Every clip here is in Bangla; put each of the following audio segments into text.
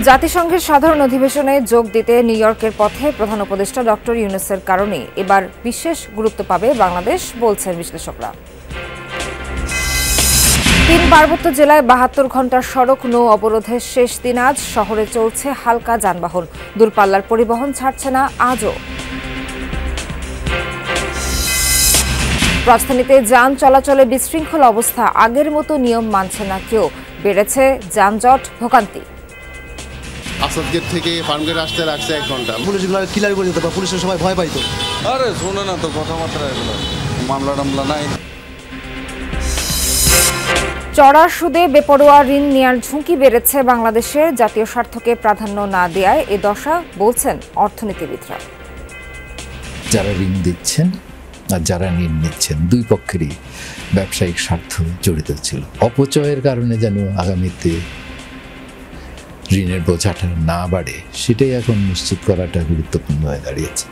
জাতিসংঘের সাধারণ অধিবেশনে যোগ দিতে নিউ ইয়র্কের পথে প্রধান উপদেষ্টা ডক্টর ইউনূসের কারণে এবার বিশেষ গুরুত্ব পাবে বাংলাদেশ, বলছেন বিশ্লেষকরা। 3 পার্বত্য জেলায় 72 ঘণ্টার সড়ক নৌ অবরোধের শেষ দিন আজ। শহরে চলছে হালকা যানবাহন, দূরপাল্লার পরিবহন ছাড়ছে না আজও। রাজধানীতে যান চলাচলে বিশৃঙ্খল অবস্থা, আগের মতো নিয়ম মানছে না কেউ, বেড়েছে যানজট ভোগান্তি। আসাদ গেট থেকে ফার্মগেট আসতে লাগছে 1 ঘন্টা। পুলিশ ক্লিয়ার করে দিতে পারে, পুলিশের সবাই ভয় পাইতো। আরে শোনো না তো কথাবার্তা, এগুলো মামলা টামলা নাই। চড়া সুদে বেপরোয়া ঋণ নেওয়ার ঝুঁকি বেড়েছে বাংলাদেশের, জাতীয় স্বার্থকে প্রাধান্য না দেয়ায় এ দশা, বলছেন অর্থনীতিবিদরা। যারা ঋণ দিচ্ছেন আর যারা ঋণ নিচ্ছেন, দুই পক্ষেরই ব্যবসায়িক স্বার্থ জড়িত ছিল। অপচয়ের কারণে যেন আগামীতে ঋণের বোঝাটা না বাড়ে, সেটাই এখন নিশ্চিত করাটা গুরুত্বপূর্ণ হয়ে দাঁড়িয়েছে।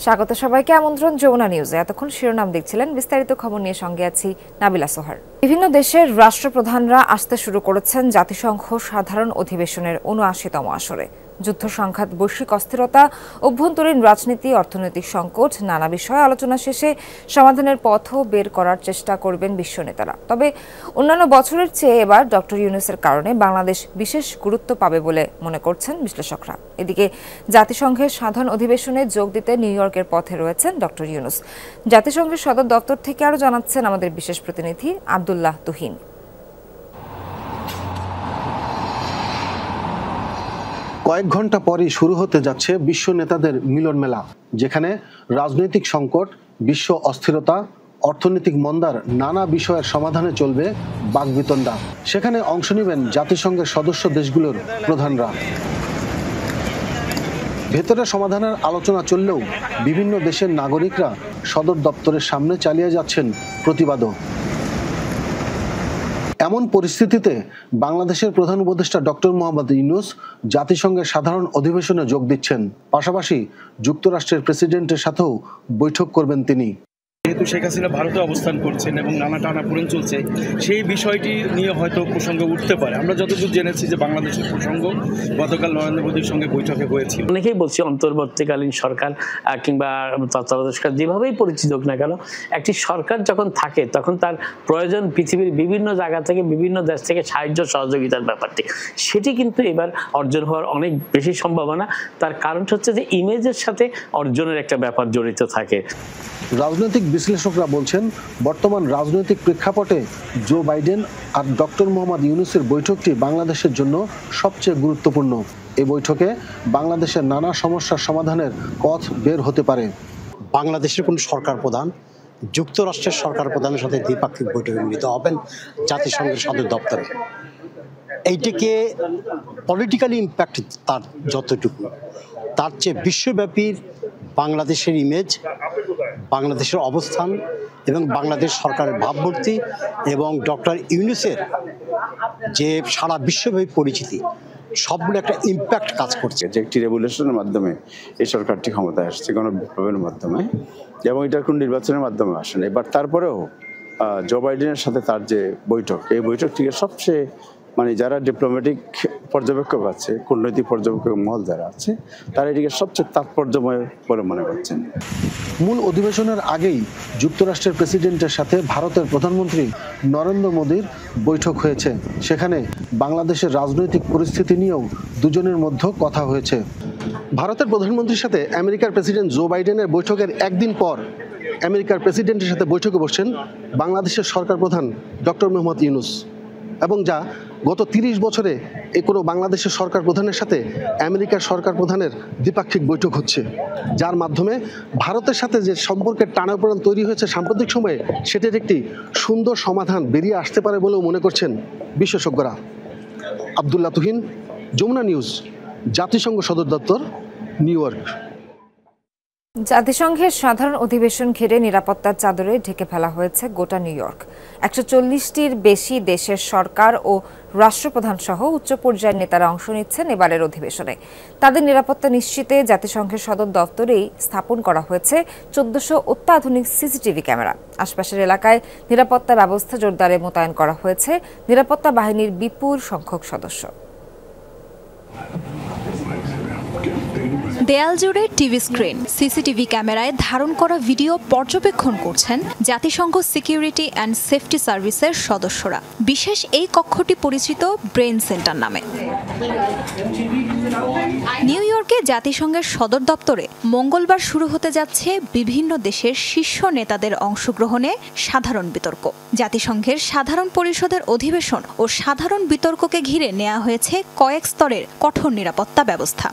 স্বাগত সবাইকে, আমন্ত্রণ যমুনা নিউজে। এতক্ষণ শিরোনাম দেখছিলেন, বিস্তারিত খবর নিয়ে সঙ্গে আছি নাবিলা সোহার। বিভিন্ন দেশের রাষ্ট্রপ্রধানরা আসতে শুরু করেছেন জাতিসংঘ সাধারণ অধিবেশনের ৭৯তম আসরে। যুদ্ধ সংঘাত, বৈশ্বিক অস্থিরতা, অভ্যন্তরীণ রাজনীতি, অর্থনৈতিক সংকট, নানা বিষয়ে আলোচনা শেষে সমাধানের পথও বের করার চেষ্টা করবেন বিশ্ব নেতারা। তবে অন্যান্য বছরের চেয়ে এবার ডক্টর ইউনূসের কারণে বাংলাদেশ বিশেষ গুরুত্ব পাবে বলে মনে করছেন বিশ্লেষকরা। এদিকে জাতিসংঘের সাধারণ অধিবেশনে যোগ দিতে নিউ ইয়র্কের পথে রয়েছেন ডক্টর ইউনূস। জাতিসংঘের সদর দপ্তর থেকে আরও জানাচ্ছেন আমাদের বিশেষ প্রতিনিধি আব্দুল্লাহ তুহিন। কয়েক ঘন্টা পরই শুরু হতে যাচ্ছে বিশ্ব নেতাদের মিলন মেলা, যেখানে রাজনৈতিক সংকট, বিশ্ব অস্থিরতা, অর্থনৈতিক মন্দার নানা বিষয়ের সমাধানে চলবে বাকবিতণ্ডা। সেখানে অংশ নেবেন জাতিসংঘের সদস্য দেশগুলোর প্রধানরা। ভেতরে সমাধানের আলোচনা চললেও বিভিন্ন দেশের নাগরিকরা সদর দপ্তরের সামনে চালিয়ে যাচ্ছেন প্রতিবাদও। এমন পরিস্থিতিতে বাংলাদেশের প্রধান উপদেষ্টা ডক্টর মোহাম্মদ ইউনূস জাতিসংঘের সাধারণ অধিবেশনে যোগ দিচ্ছেন। পাশাপাশি যুক্তরাষ্ট্রের প্রেসিডেন্টের সাথেও বৈঠক করবেন তিনি। যেহেতু শেখ হাসিনা ভারতে অবস্থান করছেন এবং নানা টানাপোড়েন চলছে, সেই বিষয়টি নিয়ে হয়তো প্রসঙ্গ উঠতে পারে। আমরা যতদূর জেনেছি যে বাংলাদেশের প্রসঙ্গ গতকাল নরেন্দ্র মোদীর সঙ্গে বৈঠকে হয়েছিল। অনেকেই বলছি অন্তর্বর্তীকালীন সরকার কিংবা তত্ত্বাবধায়ক সরকার যেভাবেই পরিচিত হোক না কেন, একটি সরকার যখন থাকে তখন তার প্রয়োজন পৃথিবীর বিভিন্ন জায়গা থেকে, বিভিন্ন দেশ থেকে সাহায্য সহযোগিতার ব্যাপারটি, সেটি কিন্তু এবার অর্জন হওয়ার অনেক বেশি সম্ভাবনা। তার কারণ হচ্ছে যে ইমেজের সাথে অর্জনের একটা ব্যাপার জড়িত থাকে। রাজনৈতিক বিশ্লেষকরা বলছেন, বর্তমান রাজনৈতিক প্রেক্ষাপটে জো বাইডেন আর ডক্টর মোহাম্মদ ইউনূসের বৈঠকটি বাংলাদেশের জন্য সবচেয়ে গুরুত্বপূর্ণ। এই বৈঠকে বাংলাদেশের নানা সমস্যার সমাধানের পথ বের হতে পারে। বাংলাদেশের কোন সরকার প্রধান যুক্তরাষ্ট্রের সরকার প্রধানের সাথে দ্বিপাক্ষিক বৈঠকে মিলিত হবেন জাতিসংঘের সদর দপ্তরে। এইটাকে পলিটিক্যালি ইম্প্যাক্ট তার যতটুকু, তার চেয়ে বিশ্বব্যাপী বাংলাদেশের ইমেজ, বাংলাদেশের অবস্থান এবং বাংলাদেশ সরকারের ভাবমূর্তি এবং ডক্টর ইউনূসের যে সারা বিশ্বব্যাপী পরিচিতি, সবগুলো একটা ইম্প্যাক্ট কাজ করছে। যে একটি রেভলিউশনের মাধ্যমে এই সরকারটি ক্ষমতায় আসছে, গণবিপ্লবের মাধ্যমে, এবং এটার কোন নির্বাচনের মাধ্যমে আসেন। এবার তারপরেও জো বাইডেনের সাথে তার যে বৈঠক, এই বৈঠকটিকে সবচেয়ে যারা ডিপ্লোম্যাটিক পর্যবেক্ষক আছে, কূটনৈতিক পর্যবেক্ষক মহল যারা আছে, তারা এটিকে সবচেয়ে তাৎপর্যময় বলে মনে করছেন। মূল অধিবেশনের আগেই যুক্তরাষ্ট্রের প্রেসিডেন্টের সাথে ভারতের প্রধানমন্ত্রী নরেন্দ্র মোদীর বৈঠক হয়েছে। সেখানে বাংলাদেশের রাজনৈতিক পরিস্থিতি নিয়েও দুজনের মধ্যে কথা হয়েছে। ভারতের প্রধানমন্ত্রীর সাথে আমেরিকার প্রেসিডেন্ট জো বাইডেনের বৈঠকের একদিন পর আমেরিকার প্রেসিডেন্টের সাথে বৈঠকে বসছেন বাংলাদেশের সরকার প্রধান ডক্টর মোহাম্মদ ইউনূস, এবং যা গত ৩০ বছরে কোনো বাংলাদেশের সরকার প্রধানের সাথে আমেরিকার সরকার প্রধানের দ্বিপাক্ষিক বৈঠক হচ্ছে, যার মাধ্যমে ভারতের সাথে যে সম্পর্কের টানাপোড়েন তৈরি হয়েছে সাম্প্রতিক সময়ে, সেটির একটি সুন্দর সমাধান বেরিয়ে আসতে পারে বলেও মনে করছেন বিশেষজ্ঞরা। আব্দুল্লাহ তুহিন, যমুনা নিউজ, জাতিসংঘ সদর দপ্তর, নিউ ইয়র্ক। জাতিসংঘের সাধারণ অধিবেশন ঘিরে নিরাপত্তার চাদরে ঢেকে ফেলা হয়েছে গোটা নিউ ইয়র্ক। 140টির বেশি দেশের সরকার ও রাষ্ট্রপ্রধান সহ উচ্চ পর্যায়ের নেতারা অংশ নিচ্ছেন এবারের অধিবেশনে। তাদের নিরাপত্তা নিশ্চিতে জাতিসংঘের সদর দপ্তরেই স্থাপন করা হয়েছে 1400 অত্যাধুনিক সিসিটিভি ক্যামেরা। আশপাশের এলাকায় নিরাপত্তা ব্যবস্থা জোরদারে মোতায়েন করা হয়েছে নিরাপত্তা বাহিনীর বিপুল সংখ্যক সদস্য। দেয়াল জুড়ে টিভি স্ক্রিন, সিসিটিভি ক্যামেরায় ধারণ করা ভিডিও পর্যবেক্ষণ করছেন জাতিসংঘ সিকিউরিটি অ্যান্ড সেফটি সার্ভিসের সদস্যরা। বিশেষ এই কক্ষটি পরিচিত ব্রেন সেন্টার নামে। নিউ ইয়র্কে জাতিসংঘের সদর দপ্তরে মঙ্গলবার শুরু হতে যাচ্ছে বিভিন্ন দেশের শীর্ষ নেতাদের অংশগ্রহণে সাধারণ বিতর্ক। জাতিসংঘের সাধারণ পরিষদের অধিবেশন ও সাধারণ বিতর্ককে ঘিরে নেওয়া হয়েছে কয়েক স্তরের কঠোর নিরাপত্তা ব্যবস্থা।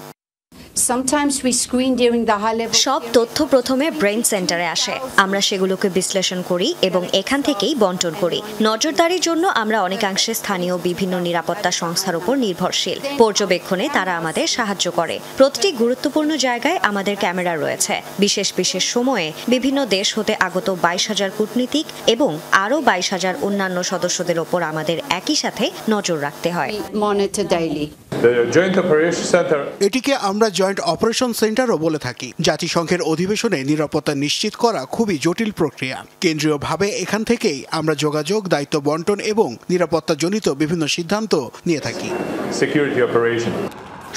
সব তথ্য প্রথমে ব্রেন সেন্টারে আসে, আমরা সেগুলোকে বিশ্লেষণ করি এবং এখান থেকেই বন্টন করি। নজরদারির জন্য আমরা অনেকাংশে স্থানীয় বিভিন্ন নিরাপত্তা সংস্থার উপর নির্ভরশীল। পর্যবেক্ষণে তারা আমাদের সাহায্য করে। প্রতিটি গুরুত্বপূর্ণ জায়গায় আমাদের ক্যামেরা রয়েছে। বিশেষ বিশেষ সময়ে বিভিন্ন দেশ হতে আগত 22,000 কূটনীতিক এবং আরও 22,000 অন্যান্য সদস্যদের ওপর আমাদের একই সাথে নজর রাখতে হয়। এটিকে আমরা জয়েন্ট অপারেশন সেন্টারও বলে থাকি। জাতিসংঘের অধিবেশনে নিরাপত্তা নিশ্চিত করা খুবই জটিল প্রক্রিয়া। কেন্দ্রীয়ভাবে এখান থেকেই আমরা যোগাযোগ, দায়িত্ব বন্টন এবং নিরাপত্তাজনিত বিভিন্ন সিদ্ধান্ত নিয়ে থাকি।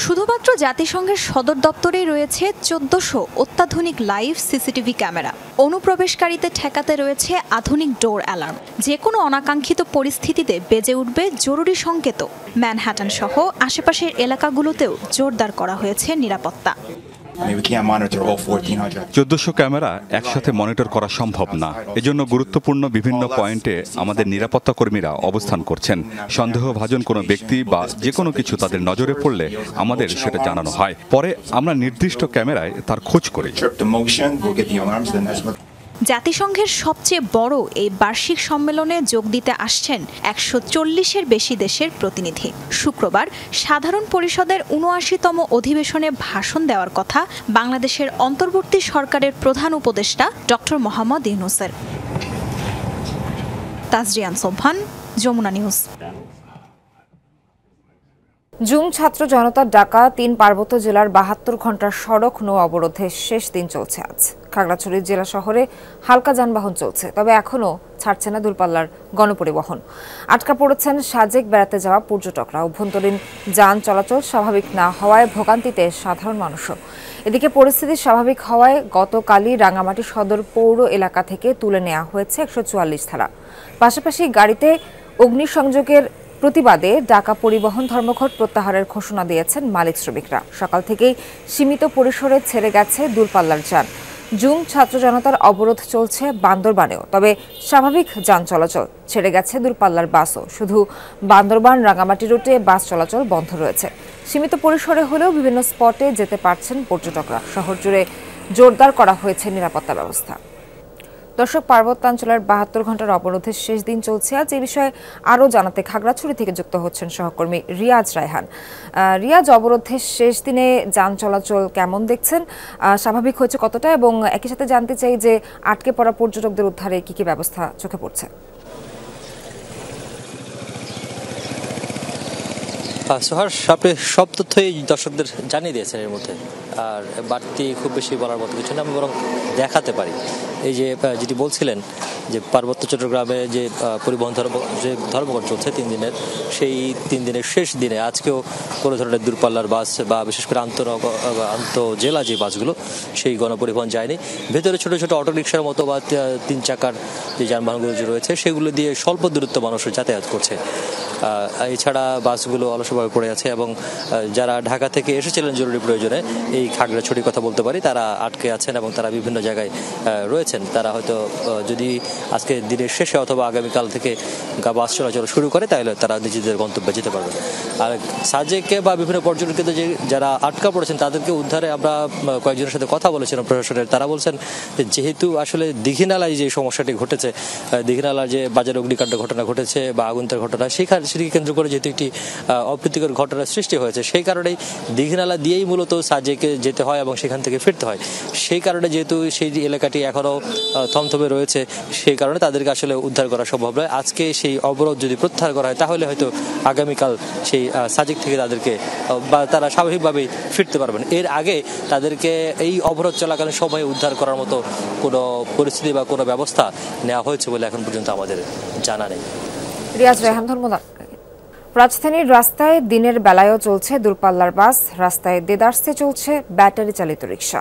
শুধুমাত্র জাতিসংঘের সদর দপ্তরেই রয়েছে 1400 অত্যাধুনিক লাইভ সিসিটিভি ক্যামেরা। অনুপ্রবেশকারীদের ঠেকাতে রয়েছে আধুনিক ডোর অ্যালার্ম। যে কোনো অনাকাঙ্ক্ষিত পরিস্থিতিতে বেজে উঠবে জরুরি সংকেত। ম্যানহাটন সহ আশেপাশের এলাকাগুলোতেও জোরদার করা হয়েছে নিরাপত্তা। 1400 ক্যামেরা একসাথে মনিটর করা সম্ভব না। এজন্য গুরুত্বপূর্ণ বিভিন্ন পয়েন্টে আমাদের নিরাপত্তা কর্মীরা অবস্থান করছেন। সন্দেহভাজন কোনো ব্যক্তি বা যে কোনো কিছু তাদের নজরে পড়লে আমাদের সেটা জানানো হয়। পরে আমরা নির্দিষ্ট ক্যামেরায় তার খোঁজ করি। জাতিসংঘের সবচেয়ে বড় এই বার্ষিক সম্মেলনে যোগ দিতে আসছেন 140-এর বেশি দেশের প্রতিনিধি। শুক্রবার সাধারণ পরিষদের 79তম অধিবেশনে ভাষণ দেওয়ার কথা বাংলাদেশের অন্তর্বর্তী সরকারের প্রধান উপদেষ্টা ডক্টর মোহাম্মদ ইউনূসের। তাজরিয়ান সোবহান, যমুনা নিউজ। জুম ছাত্র জনতার ডাকা 3 পার্বত্য জেলার 72 ঘন্টার সড়ক নৌ অবরোধের শেষ দিন চলছে আজ। খাগড়াছড়ি জেলা শহরে হালকা যানবাহন চলছে, তবে এখনও ছাড়ছে না দূরপাল্লার গণপরিবহন। আটকা পড়েছেন সাজেক বেড়াতে যাওয়া পর্যটকরা। অভ্যন্তরীণ যান চলাচল স্বাভাবিক না হওয়ায় ভোগান্তিতে সাধারণ মানুষও। এদিকে পরিস্থিতি স্বাভাবিক হওয়ায় গতকালই রাঙামাটি সদর পৌর এলাকা থেকে তুলে নেওয়া হয়েছে 144 ধারা। পাশাপাশি গাড়িতে অগ্নিসংযোগের প্রতিবাদে ঢাকা পরিবহন ধর্মঘট প্রত্যাহারের ঘোষণা দিয়েছেন মালিক শ্রমিকরা। সকাল থেকেই সীমিত পরিসরে ছেড়ে গেছে দূরপাল্লার যান। জুম ছাত্র জনতার অবরোধ চলছে বান্দরবানেও, তবে স্বাভাবিক যান চলাচল। ছেড়ে গেছে দূরপাল্লার বাসও। শুধু বান্দরবান রাঙামাটি রুটে বাস চলাচল বন্ধ রয়েছে। সীমিত পরিসরে হলেও বিভিন্ন স্পটে যেতে পারছেন পর্যটকরা। শহর জুড়ে জোরদার করা হয়েছে নিরাপত্তা ব্যবস্থা। দর্শক, পার্বত্যাঞ্চলের 72 ঘন্টার অবরোধের শেষ দিন চলছে আজ। এই বিষয়ে আরও জানাতে খাগড়াছড়ি থেকে যুক্ত হচ্ছেন সহকর্মী রিয়াজ রায়হান। রিয়াজ, অবরোধের শেষ দিনে যান চলাচল কেমন দেখছেন? স্বাভাবিক হয়েছে কতটা? এবং একই সাথে জানতে চাই যে আটকে পড়া পর্যটকদের উদ্ধারে কি কি ব্যবস্থা চোখে পড়ছে? সোহার, আপনি সব তথ্যই দর্শকদের জানিয়ে দিয়েছেন এর মধ্যে, আর বাড়তি খুব বেশি বলার মতো কিছু না। আমি বরং দেখাতে পারি এই যে যেটি বলছিলেন যে পার্বত্য চট্টগ্রামে যে পরিবহন ধর্মঘট চলছে 3 দিনের, সেই 3 দিনের শেষ দিনে আজকেও কোনো ধরনের দূরপাল্লার বাস বা বিশেষ করে আন্তঃজেলা যে বাসগুলো সেই গণপরিবহন যায়নি। ভেতরে ছোট ছোট অটোরিকশার মতো বা 3 চাকার যে যানবাহনগুলো যে রয়েছে সেগুলো দিয়ে স্বল্প দূরত্ব মানুষ যাতায়াত করছে। এছাড়া বাসগুলো অলসভাবে পড়ে আছে এবং যারা ঢাকা থেকে এসেছিলেন জরুরি প্রয়োজনে এই খাগড়াছড়ির কথা বলতে পারি, তারা আটকে আছেন এবং তারা বিভিন্ন জায়গায় রয়েছেন। তারা হয়তো যদি আজকে দিনের শেষে অথবা আগামীকাল থেকে বাস চলাচল শুরু করে তাহলে তারা নিজেদের গন্তব্যে যেতে পারবেন। আর সাজেকে বা বিভিন্ন পর্যটকদের যারা আটকা পড়েছেন তাদেরকে উদ্ধারে আমরা কয়েকজনের সাথে কথা বলেছিলাম প্রশাসনের। তারা বলছেন যে যেহেতু আসলে দীঘিনালায় যে সমস্যাটি ঘটেছে, দীঘিনালার যে বাজার অগ্নিকাণ্ড ঘটনা ঘটেছে বা আগুনের ঘটনা, বাংলাদেশকে কেন্দ্র করে যেহেতু একটি অপ্রীতিকর ঘটনার সৃষ্টি হয়েছে, সেই কারণেই দীঘিনালা দিয়েই মূলত সাজেকে যেতে হয় এবং সেখান থেকে ফিরতে হয়। সেই কারণে যেহেতু সেই এলাকাটি এখনও থমথমে রয়েছে, সেই কারণে তাদেরকে আসলে উদ্ধার করা সম্ভব নয়। আজকে সেই অবরোধ যদি প্রত্যাহার করা হয় তাহলে হয়তো আগামীকাল সেই সাজেক থেকে তাদেরকে বা তারা স্বাভাবিকভাবেই ফিরতে পারবেন। এর আগে তাদেরকে এই অবরোধ চলাকালীন সময়ে উদ্ধার করার মতো কোনো পরিস্থিতি বা কোনো ব্যবস্থা নেওয়া হয়েছে বলে এখন পর্যন্ত আমাদের জানা নেই। রিয়াজ রেহান, ধন্যবাদ। রাজধানীর রাস্তায় দিনের বেলায়ও চলছে দূরপাল্লার বাস, রাস্তায় দেদারসে চলছে ব্যাটারি চালিত রিক্সা,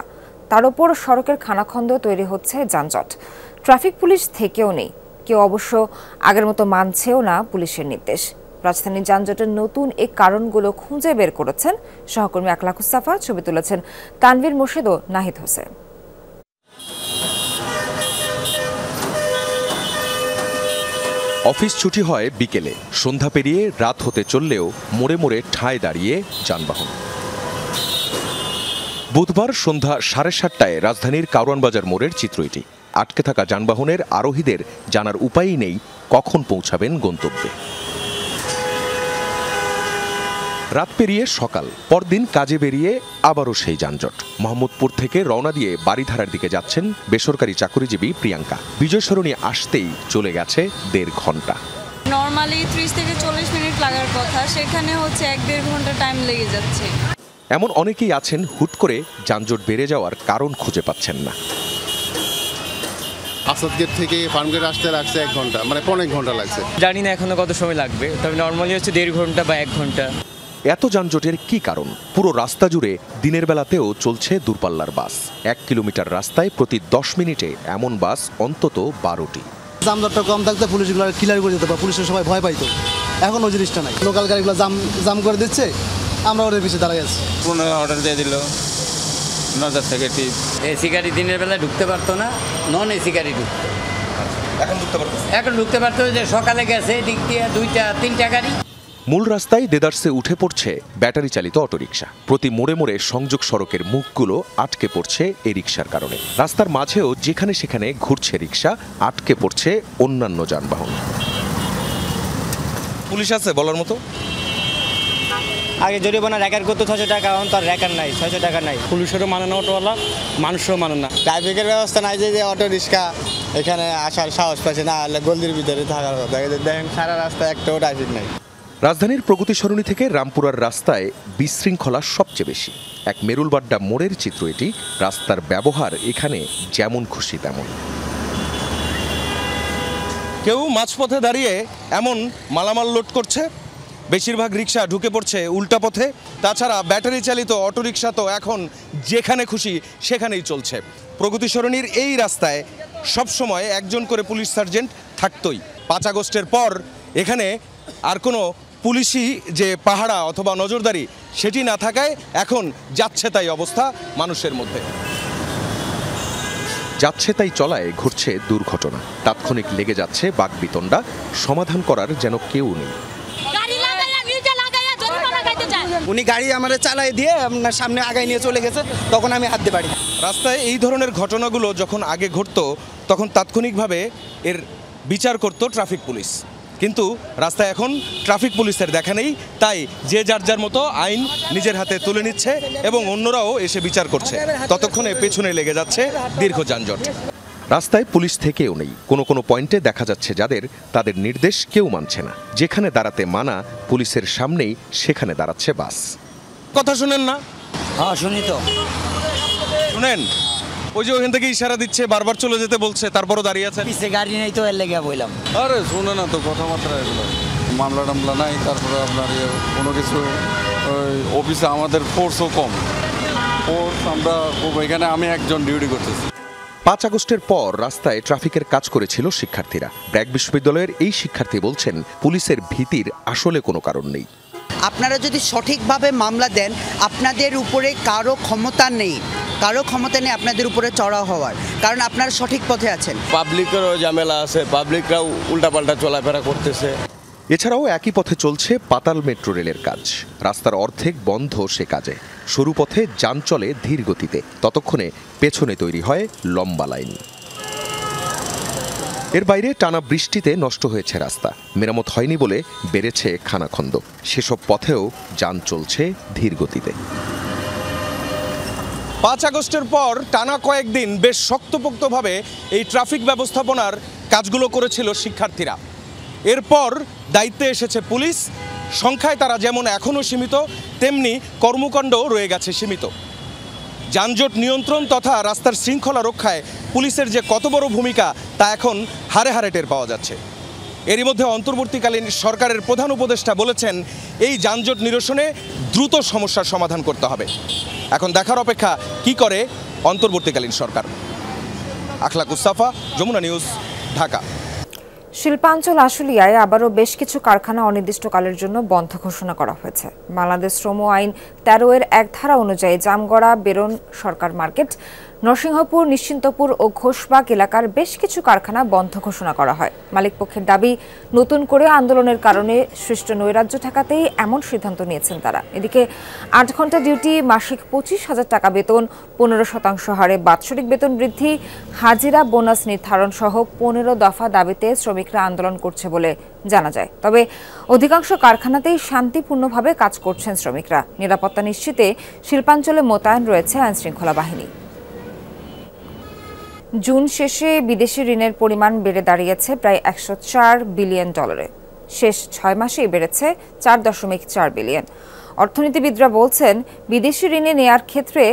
তার উপর সড়কের খানাখন্দ তৈরি হচ্ছে যানজট। ট্রাফিক পুলিশ থেকেও নেই, কেউ অবশ্য আগের মতো মানছেও না পুলিশের নির্দেশ। রাজধানীর যানজটের নতুন এই কারণগুলো খুঁজে বের করেছেন সহকর্মী আকলাকুস সাফা, ছবি তুলেছেন তানভীর মোর্শেদ ও নাহিদ হোসেন। অফিস ছুটি হয় বিকেলে, সন্ধ্যা পেরিয়ে রাত হতে চললেও মোড়ে মোড়ে ঠায় দাঁড়িয়ে যানবাহন। বুধবার সন্ধ্যা 7:30টায় রাজধানীর কারওয়ান বাজার মোড়ের চিত্র এটি। আটকে থাকা যানবাহনের আরোহীদের জানার উপায়ই নেই কখন পৌঁছাবেন গন্তব্যে। রাত পেরিয়ে সকাল, পরদিন কাজে বেরিয়ে আবারও সেই যানজট। মোহাম্মদপুর থেকে রওনা দিয়ে বাড়িধারার দিকে যাচ্ছেন বেসরকারি চাকরিজীবী প্রিয়াঙ্কা। বিজয় সরণি আসতেই চলে গেছে 1.5 ঘন্টা। নরমালি 30 থেকে 40 মিনিট লাগার কথা, সেখানে হচ্ছে 1-1.5 ঘন্টা টাইম লেগে যাচ্ছে। এমন অনেকেই আছেন হুট করে যানজট বেড়ে যাওয়ার কারণ খুঁজে পাচ্ছেন না। আসাদ গেট থেকে ফার্মগেট আসতে লাগছে 1 ঘন্টা, মানে 1.5 ঘন্টা লাগছে। জানি না এখনো কত সময় লাগবে, তবে নরমালি হচ্ছে 1.5 ঘন্টা বা 1 ঘন্টা। এত যানজটের কি কারণ? পুরো রাস্তা জুড়ে দিনের বেলাতেও চলছে দূরপাল্লার বাস। 1 কিলোমিটার রাস্তায় প্রতি 10 মিনিটে এমন বাস অন্তত 12টি। যানজটটা কম থাকতে পুলিশগুলো ক্লিয়ার করে দিতে পারে, পুলিশের সবাই ভয় পাইতো, এখন ওই জিনিসটা নাই। লোকাল গাড়িগুলো জাম করে দিচ্ছে, আমরা ওদের পিছিয়ে দাঁড়াই আছি। অর্ডার দিয়ে দিল নজর থেকে টিপ। এসি গাড়ি দিনের বেলা ঢুকতে পারতো না, নন এসি গাড়ি ঢুকতো। এখন ঢুকতে পারতো যে সকালে গেছে দিক দিয়ে 2-3টা গাড়ি। মূল রাস্তায় দেদারসে উঠে পড়ছে ব্যাটারি চালিত অটোরিকশা। প্রতি মোড়ে মোড়ে সংযোগ সড়কের মুখগুলো আটকে পড়ছে এই রিকশার কারণে। রাস্তার মাঝেও যেখানে সেখানে ঘুরছে রিকশা, আটকে পড়ছে অন্যান্য যানবাহন। পুলিশ আছে বলার মতো? আগে জরিমানা রেকর্ড করতে 600 টাকা, এখন তার রেকর্ড নাই, 600 টাকা নাই। পুলিশেরও মানে না অটোওয়ালা, মানুষও মানে না। ট্রাফিকের ব্যবস্থা নাই যে অটো রিক্সা এখানে আসার সাহস পাচ্ছে না, হলে গলির ভিতরে থাকার কথা। দেখেন সারা রাস্তায় একটাও ট্রাফিক নাই। রাজধানীর প্রগতি সরণি থেকে রামপুরার রাস্তায় বিশৃঙ্খলা সবচেয়ে বেশি। এক মেরুলবাড্ডা মোড়ের চিত্র এটি। রাস্তার ব্যবহার এখানে যেমন খুশি তেমন। কেউ মাঝপথে দাঁড়িয়ে এমন মালামাল লোড করছে, বেশিরভাগ রিক্সা ঢুকে পড়ছে উল্টা পথে। তাছাড়া ব্যাটারি চালিত অটোরিকশা তো এখন যেখানে খুশি সেখানেই চলছে। প্রগতি সরণির এই রাস্তায় সবসময় একজন করে পুলিশ সার্জেন্ট থাকতই। 5 আগস্টের পর এখানে আর কোনো পুলিশি যে পাহারা অথবা নজরদারি সেটি না থাকায় এখন যাচ্ছে তাই অবস্থা মানুষের মধ্যে। যাচ্ছে তাই চলায় ঘটছে দুর্ঘটনা, তাৎক্ষণিক লেগে যাচ্ছে বাকবিতণ্ডা, সমাধান করার যেন কেউ নেই। উনি গাড়ি আমাদের চালাই দিয়ে আপনার সামনে আগায় নিয়ে চলে গেছে, তখন আমি হাত দিয়ে পারি। রাস্তায় এই ধরনের ঘটনাগুলো যখন আগে ঘটতো তখন তাৎক্ষণিকভাবে এর বিচার করত ট্রাফিক পুলিশ, কিন্তু রাস্তায় এখন ট্রাফিক পুলিশের দেখা নেই। তাই যে যার মতো আইন নিজের হাতে তুলে নিচ্ছে এবং অন্যরাও এসে বিচার করছে। ততক্ষণে পেছনে লেগে যাচ্ছে দীর্ঘ যানজট। রাস্তায় পুলিশ থেকেও নেই। কোনো কোনো পয়েন্টে দেখা যাচ্ছে তাদের নির্দেশ কেউ মানছে না। যেখানে দাঁড়াতে মানা পুলিশের সামনেই সেখানে দাঁড়াচ্ছে বাস। কথা শুনেন না? হ্যাঁ শুনি তো। শুনেন, ওই যে ওখান থেকে ইশারা দিচ্ছে, বারবার চলে যেতে বলছে, তারপরও দাঁড়িয়ে আছে। পিছে গাড়ি নেই তো, এর লেগে বললাম। আরে শুনে না তো কথাবার্তা এগুলো, মামলা টামলা নাই। তারপরে আপনার কোনো কিছু ওই অফিসে আমাদের ফোর্সও কম, ফোর্স আমরা এখানে আমি একজন ডিউটি করতেছি। 5 আগস্টের পর রাস্তায় ট্রাফিকের কাজ করেছিল শিক্ষার্থীরা। ব্র্যাক বিশ্ববিদ্যালয়ের এই শিক্ষার্থী বলছেন পুলিশের ভীতির আসলে কোনো কারণ নেই। আপনারা যদি সঠিকভাবে মামলা দেন, আপনাদের উপরে কারো ক্ষমতা নেই আপনাদের উপরে চড়া হওয়ার, কারণ আপনারা সঠিক পথে আছেন। পাবলিকেরও ঝামেলা আছে, পাবলিকরাও উল্টাপাল্টা চলাফেরা করতেছে। এছাড়াও একই পথে চলছে পাতাল মেট্রো রেলের কাজ। রাস্তার অর্ধেক বন্ধ সে কাজে। সরু পথে যান চলে ধীর গতিতে, ততক্ষণে পেছনে তৈরি হয় লম্বা লাইন। এর বাইরে টানা বৃষ্টিতে নষ্ট হয়েছে রাস্তা, মেরামত হয়নি বলে বেড়েছে খানাখন্দ। সেসব পথেও যান চলছে ধীর গতিতে। 5 আগস্টের পর টানা কয়েকদিন বেশ শক্তপোক্তভাবে এই ট্রাফিক ব্যবস্থাপনার কাজগুলো করেছিল শিক্ষার্থীরা। এরপর দায়িত্বে এসেছে পুলিশ। সংখ্যায় তারা যেমন এখনও সীমিত, তেমনি কর্মকাণ্ডও রয়ে গেছে সীমিত। যানজট নিয়ন্ত্রণ তথা রাস্তার শৃঙ্খলা রক্ষায় পুলিশের যে কত বড় ভূমিকা তা এখন হাড়ে হাড়ে টের পাওয়া যাচ্ছে। এরই মধ্যে অন্তর্বর্তীকালীন সরকারের প্রধান উপদেষ্টা বলেছেন, এই যানজট নিরসনে দ্রুত সমস্যার সমাধান করতে হবে। এখন দেখার অপেক্ষা কি করে অন্তর্বর্তীকালীন সরকার। আখলাক মুস্তাফা, যমুনা নিউজ, ঢাকা। শিল্পাঞ্চল আশুলিয়ায় আবারও বেশ কিছু কারখানা অনির্দিষ্টকালের জন্য বন্ধ ঘোষণা করা হয়েছে। বাংলাদেশ শ্রম আইন 13 এর 1 ধারা অনুযায়ী জামগড়া, বেরন সরকার মার্কেট, নরসিংহপুর, নিশ্চিন্তপুর ও ঘোষবাগ এলাকার বেশ কিছু কারখানা বন্ধ ঘোষণা করা হয়। মালিকপক্ষের দাবি, নতুন করে আন্দোলনের কারণে সৃষ্ট নৈরাজ্য ঠেকাতেই এমন সিদ্ধান্ত নিয়েছেন তারা। এদিকে 8 ঘন্টা ডিউটি, মাসিক 25,000 টাকা বেতন, 15% হারে বাৎসরিক বেতন বৃদ্ধি, হাজিরা বোনাস নির্ধারণ সহ 15 দফা দাবিতে শ্রমিকরা আন্দোলন করছে বলে জানা যায়। তবে অধিকাংশ কারখানাতেই শান্তিপূর্ণভাবে কাজ করছেন শ্রমিকরা। নিরাপত্তা নিশ্চিতে শিল্পাঞ্চলে মোতায়েন রয়েছে আইনশৃঙ্খলা বাহিনী। জুন শেষে বিদেশি ঋণের পরিমাণ বেড়ে দাঁড়িয়েছে প্রায় $104 বিলিয়ন। শেষ 6 মাসেই বেড়েছে 4.4 বিলিয়ন। অর্থনীতিবিদরা বলছেন, বিদেশি ঋণে নেয়ার ক্ষেত্রে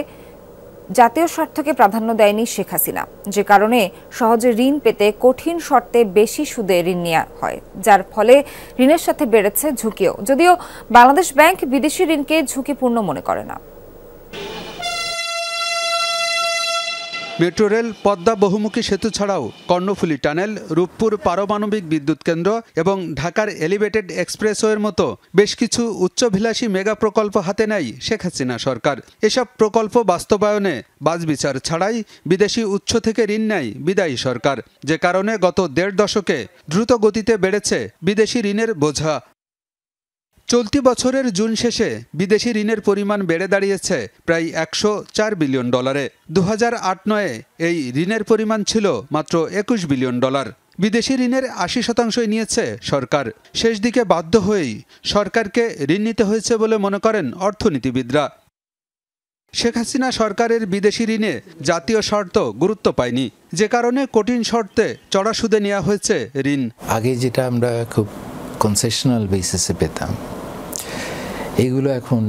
জাতীয় স্বার্থকে প্রাধান্য দেয়নি শেখ হাসিনা, যে কারণে সহজে ঋণ পেতে কঠিন শর্তে বেশি সুদে ঋণ নেওয়া হয়, যার ফলে ঋণের সাথে বেড়েছে ঝুঁকিও। যদিও বাংলাদেশ ব্যাংক বিদেশি ঋণকে ঝুঁকিপূর্ণ মনে করে না। মেট্রো রেল, পদ্মা বহুমুখী সেতু ছাড়াও কর্ণফুলী টানেল, রূপপুর পারমাণবিক বিদ্যুৎ কেন্দ্র এবং ঢাকার এলিভেটেড এক্সপ্রেসওয়ের মতো বেশ কিছু উচ্চভিলাষী মেগা প্রকল্প হাতে নেয় শেখ হাসিনা সরকার। এসব প্রকল্প বাস্তবায়নে বাছবিচার ছাড়াই বিদেশি উৎস থেকে ঋণ নেয় বিদায়ী সরকার, যে কারণে গত 1.5 দশকে দ্রুত গতিতে বেড়েছে বিদেশি ঋণের বোঝা। চলতি বছরের জুন শেষে বিদেশি ঋণের পরিমাণ বেড়ে দাঁড়িয়েছে প্রায় $104 বিলিয়ন। 2008-09 এই ঋণের পরিমাণ ছিল মাত্র $21 বিলিয়ন। বিদেশি ঋণের 80% নিয়েছে সরকার। শেষ দিকে বাধ্য হয়েই সরকারকে ঋণ নিতে হয়েছে বলে মনে করেন অর্থনীতিবিদরা। শেখ হাসিনা সরকারের বিদেশি ঋণে জাতীয় স্বার্থ গুরুত্ব পায়নি, যে কারণে কঠিন শর্তে চড়া সুদে নেওয়া হয়েছে ঋণ। আগে যেটা আমরা খুব কনসেশনাল বেসিসে পেতাম, এগুলো এখন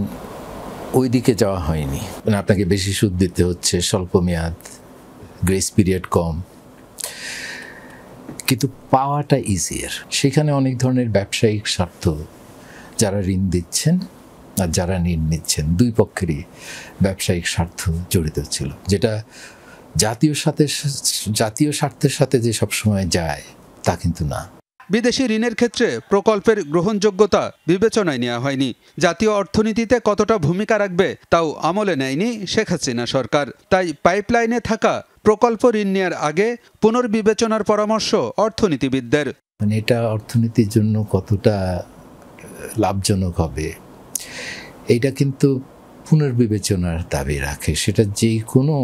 ওই দিকে যাওয়া হয়নি। মানে আপনাকে বেশি সুদ দিতে হচ্ছে, স্বল্প মেয়াদ, গ্রেস পিরিয়ড কম, কিন্তু পাওয়াটা ইজিয়ার। সেখানে অনেক ধরনের ব্যবসায়িক স্বার্থ, যারা ঋণ দিচ্ছেন আর যারা ঋণ নিচ্ছেন, দুই পক্ষেরই ব্যবসায়িক স্বার্থ জড়িত ছিল, যেটা জাতীয় স্বার্থের সাথে যে সবসময় যায় তা কিন্তু না। বিদেশি ঋণের ক্ষেত্রে প্রকল্পের গ্রহণযোগ্যতা বিবেচনায় নেওয়া হয়নি। জাতীয় অর্থনীতিতে কতটা ভূমিকা রাখবে তাও আমলে নেয়নি শেখ হাসিনা সরকার। তাই পাইপলাইনে থাকা প্রকল্প ঋণ নেওয়ার আগে পুনর্বিবেচনার পরামর্শ অর্থনীতিবিদদের। মানে এটা অর্থনীতির জন্য কতটা লাভজনক হবে, এইটা কিন্তু পুনর্বিবেচনার দাবি রাখে। সেটা যে কোনো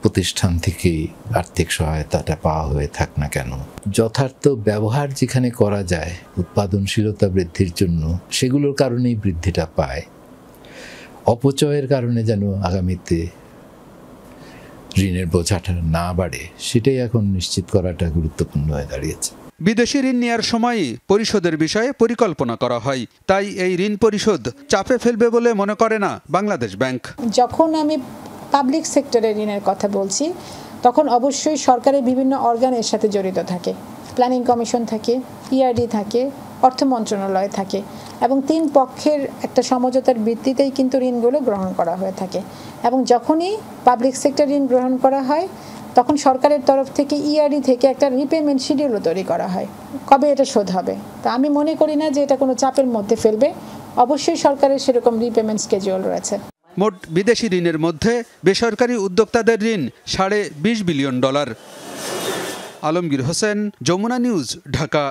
প্রতিষ্ঠান থেকে আর্থিক সহায়তাটা পাওয়া হয়ে থাক না কেন, যথার্থ ব্যবহার যেখানে করা যায় উৎপাদনশীলতা বৃদ্ধির জন্য, সেগুলোর কারণেই বৃদ্ধিটা পায়। অপচয়ের কারণে যেন আগামীতে ঋণের বোঝাটা না বাড়ে, সেটাই এখন নিশ্চিত করাটা গুরুত্বপূর্ণ হয়ে দাঁড়িয়েছে। বিদেশি ঋণ নেওয়ার সময়ই পরিশোধের বিষয়ে পরিকল্পনা করা হয়, তাই এই ঋণ পরিশোধ চাপে ফেলবে বলে মনে করে না বাংলাদেশ ব্যাংক। যখন আমি পাবলিক সেক্টরের ঋণের কথা বলছি, তখন অবশ্যই সরকারের বিভিন্ন অর্গান এর সাথে জড়িত থাকে। প্ল্যানিং কমিশন থাকে, ইআরডি থাকে, অর্থ মন্ত্রণালয় থাকে, এবং 3 পক্ষের একটা সমঝোতার ভিত্তিতেই কিন্তু ঋণগুলো গ্রহণ করা হয়ে থাকে। এবং যখনই পাবলিক সেক্টর ঋণ গ্রহণ করা হয়, তখন সরকারের তরফ থেকে ইআরডি থেকে একটা রিপেমেন্ট শিডিউলও তৈরি করা হয়, কবে এটা শোধ হবে। তা আমি মনে করি না যে এটা কোনো চাপের মধ্যে ফেলবে। অবশ্যই সরকারের সেরকম রিপেমেন্ট স্কেডিউল রয়েছে। মোট বিদেশি ঋণের মধ্যে বেসরকারি উদ্যোক্তাদের ঋণ $20 বিলিয়ন। আলমগীর হোসেন, যমুনা নিউজ, ঢাকা।